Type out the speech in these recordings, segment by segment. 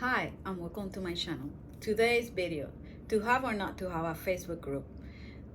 Hi and welcome to my channel. Today's video, to have or not to have a Facebook group.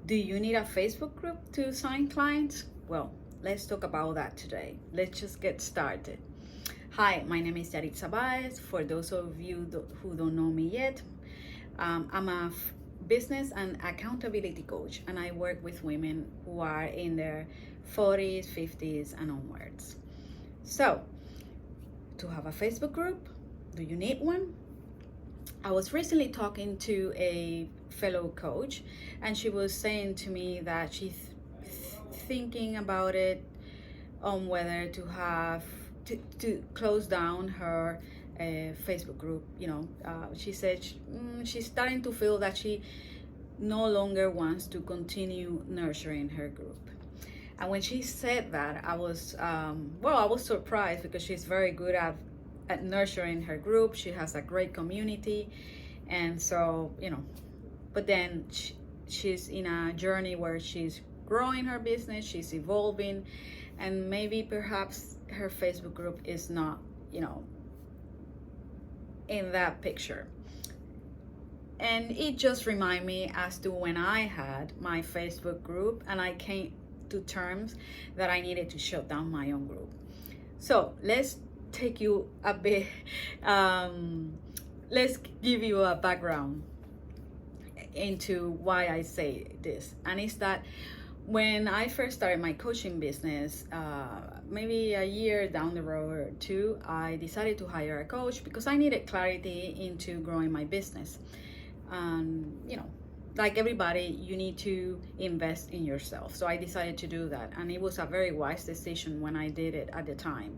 Do you need a Facebook group to sign clients? Well, let's talk about that today. Let's just get started. Hi, my name is Yaritza Baez. For those of you who don't know me yet, I'm a business and accountability coach, and I work with women who are in their 40s, 50s, and onwards. So, to have a Facebook group, do you need one? I was recently talking to a fellow coach, and she was saying to me that she's thinking about it on whether to have to close down her Facebook group. She said she's starting to feel that she no longer wants to continue nurturing her group. And when she said that, I was surprised because she's very good at nurturing her group. She has a great community, and so but then she's in a journey where she's growing her business, she's evolving, and maybe perhaps her Facebook group is not in that picture. And it just reminded me as to when I had my Facebook group and I came to terms that I needed to shut down my own group. So let's take you a bit, let's give you a background into why I say this. And it's that when I first started my coaching business, maybe a year down the road or two, I decided to hire a coach because I needed clarity into growing my business. Like everybody, you need to invest in yourself. So I decided to do that. And it was a very wise decision when I did it at the time.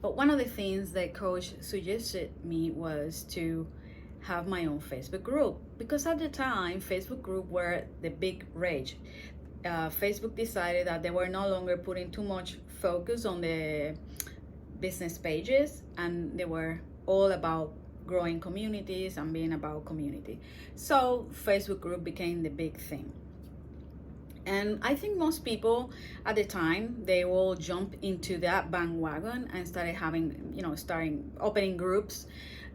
But one of the things that coach suggested me was to have my own Facebook group, because at the time, Facebook group were the big rage. Facebook decided that they were no longer putting too much focus on the business pages, and they were all about growing communities and being about community. So Facebook group became the big thing. And I think most people at the time, they all jump into that bandwagon and started starting opening groups.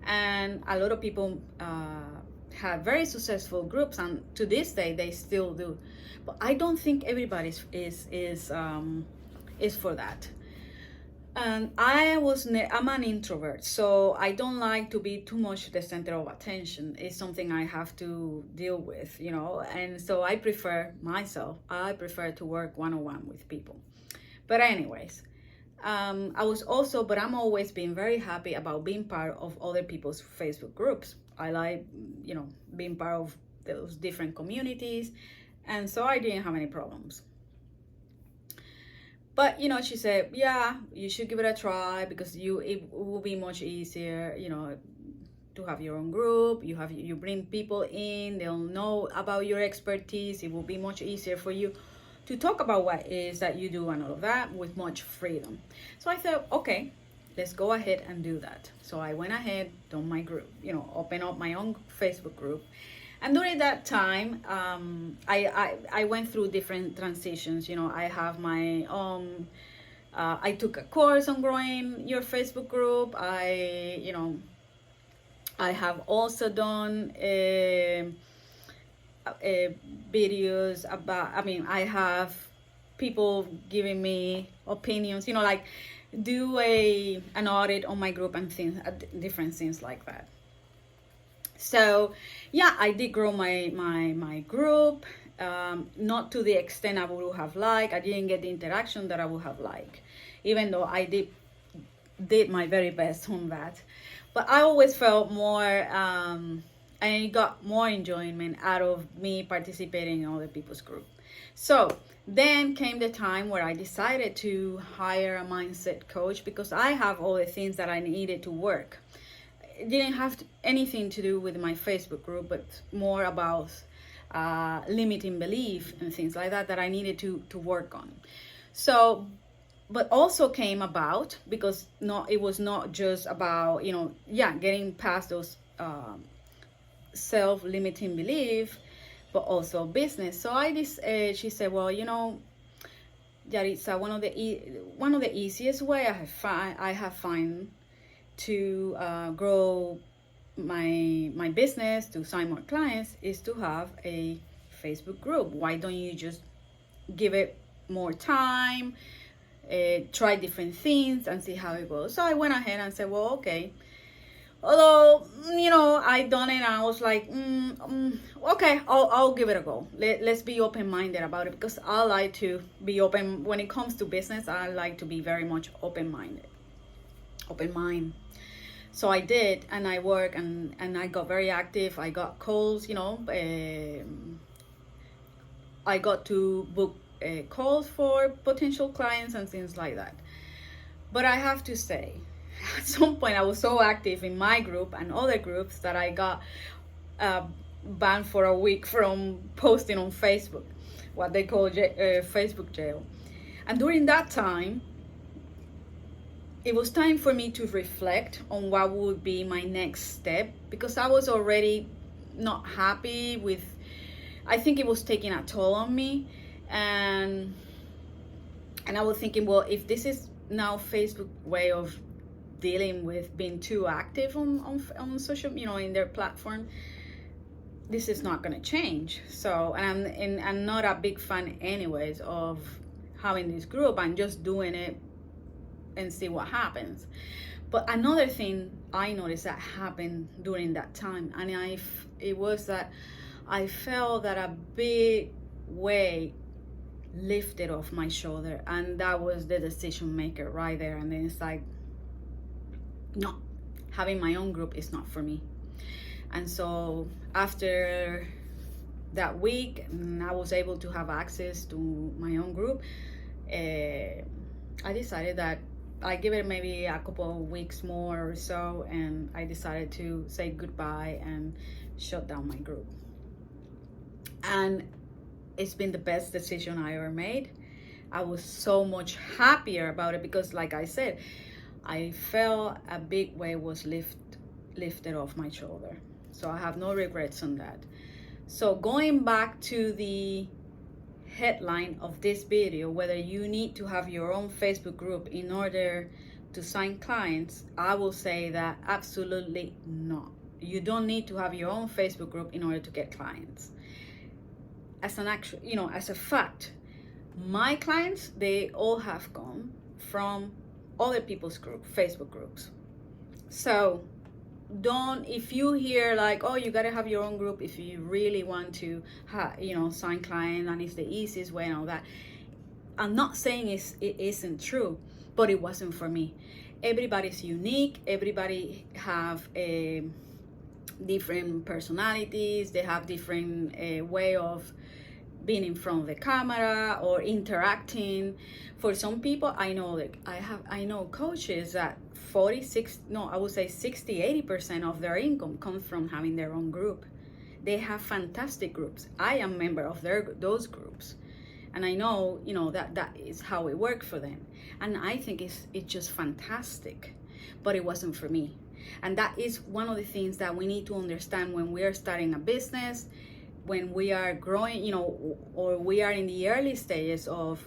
And a lot of people have very successful groups, and to this day they still do. But I don't think everybody is for that. And I'm an introvert, so I don't like to be too much the center of attention. It's something I have to deal with, and so I prefer to work one-on-one with people. But anyways, I'm always been very happy about being part of other people's Facebook groups. I like, being part of those different communities, and so I didn't have any problems. But she said, yeah, you should give it a try because it will be much easier, to have your own group. You bring people in, they'll know about your expertise. It will be much easier for you to talk about what it is that you do and all of that with much freedom. So I thought, okay, let's go ahead and do that. So I went ahead, done my group, open up my own Facebook group. And during that time, I went through different transitions. I have my own, I took a course on growing your Facebook group. I have also done videos about, I have people giving me opinions, like do an audit on my group and things, different things like that. So yeah, I did grow my group, not to the extent I would have liked. I didn't get the interaction that I would have liked, even though I did my very best on that. But I always felt more, and got more enjoyment out of me participating in other people's group. So then came the time where I decided to hire a mindset coach because I have all the things that I needed to work. It didn't have anything to do with my Facebook group, but more about limiting belief and things like that I needed to work on. So, but also came about because it was not just about getting past those self-limiting belief, but also business. So she said, well, Yaritza, one of the easiest way I have found to grow my business, to sign more clients, is to have a Facebook group. Why don't you just give it more time, try different things and see how it goes? So I went ahead and said, well, okay. Although, I done it and I was like, okay, I'll give it a go. Let's be open-minded about it, because I like to be open when it comes to business. I like to be very much open mind. So I did, and I worked, and I got very active. I got calls, I got to book calls for potential clients and things like that. But I have to say, at some point I was so active in my group and other groups that I got banned for a week from posting on Facebook, what they call Facebook jail. And during that time, it was time for me to reflect on what would be my next step, because I was already not happy with, I think it was taking a toll on me. And I was thinking, well, if this is now Facebook way of dealing with being too active on social, in their platform, this is not going to change. So, and I'm not a big fan anyways of having this group. I'm just doing it and see what happens. But another thing I noticed that happened during that time, and it was that I felt that a big weight lifted off my shoulder, and that was the decision maker right there. And then it's like, no, having my own group is not for me. And so after that week, I was able to have access to my own group. I decided that I give it maybe a couple of weeks more or so, and I decided to say goodbye and shut down my group. And it's been the best decision I ever made. I was so much happier about it, because like I said, I felt a big weight was lifted off my shoulder. So I have no regrets on that. So going back to the headline of this video, whether you need to have your own Facebook group in order to sign clients, I will say that absolutely not. You don't need to have your own Facebook group in order to get clients. As an actual, as a fact, my clients, they all have come from other people's Facebook groups. So if you hear like, oh, you gotta have your own group if you really want to sign clients and it's the easiest way and all that, I'm not saying it isn't true, but it wasn't for me. Everybody's unique. Everybody have different personalities. They have different way of being in front of the camera or interacting. For some people, I know coaches that 60-80% of their income comes from having their own group. They have fantastic groups. I am a member of those groups, and I know that is how it worked for them, and I think it's just fantastic. But it wasn't for me, and that is one of the things that we need to understand when we are starting a business, when we are growing, or we are in the early stages of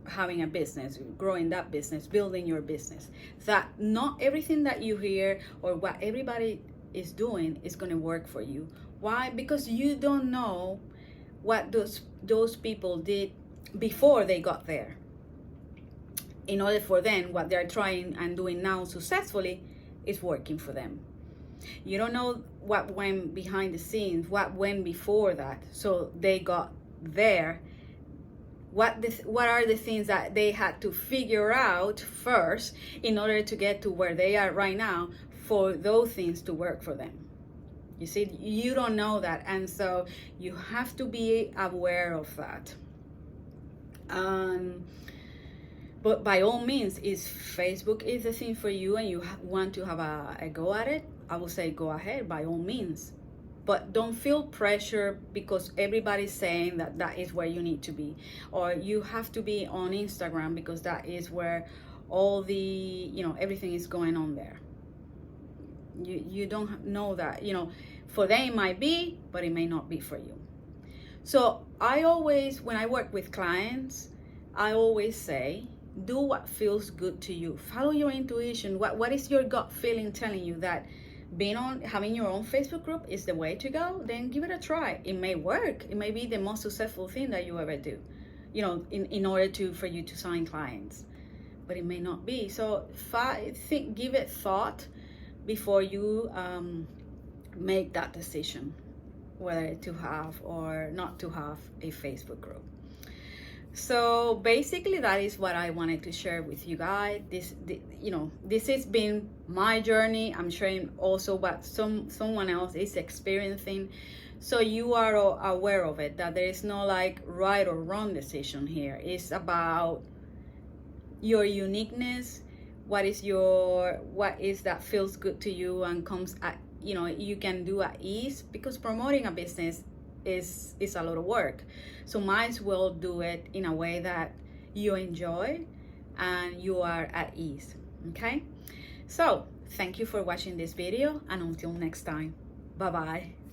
having a business, growing that business, building your business, that not everything that you hear or what everybody is doing is going to work for you. Why? Because you don't know what those people did before they got there. In order for them, what they're trying and doing now successfully is working for them. You don't know what went behind the scenes, what went before that, so they got there. What are the things that they had to figure out first in order to get to where they are right now, for those things to work for them? You see, you don't know that, and so you have to be aware of that. But by all means, if Facebook is the thing for you and you want to have a go at it, I will say go ahead, by all means. But don't feel pressure because everybody's saying that is where you need to be, or you have to be on Instagram because that is where all the everything is going on there. You don't know that, for them it might be, but it may not be for you. So I always, when I work with clients, I always say, do what feels good to you. Follow your intuition. What is your gut feeling telling you that having your own Facebook group is the way to go, then give it a try. It may work. It may be the most successful thing that you ever do, in order for you to sign clients, but it may not be. So give it thought before you make that decision, whether to have or not to have a Facebook group. So basically that is what I wanted to share with you guys. This has been my journey. I'm sharing also what someone else is experiencing, so you are aware of it, that there is no like right or wrong decision here. It's about your uniqueness. What is that feels good to you and comes at, you can do at ease, because promoting a business is a lot of work. So might as well do it in a way that you enjoy and you are at ease. Okay, so thank you for watching this video, and until next time, bye bye.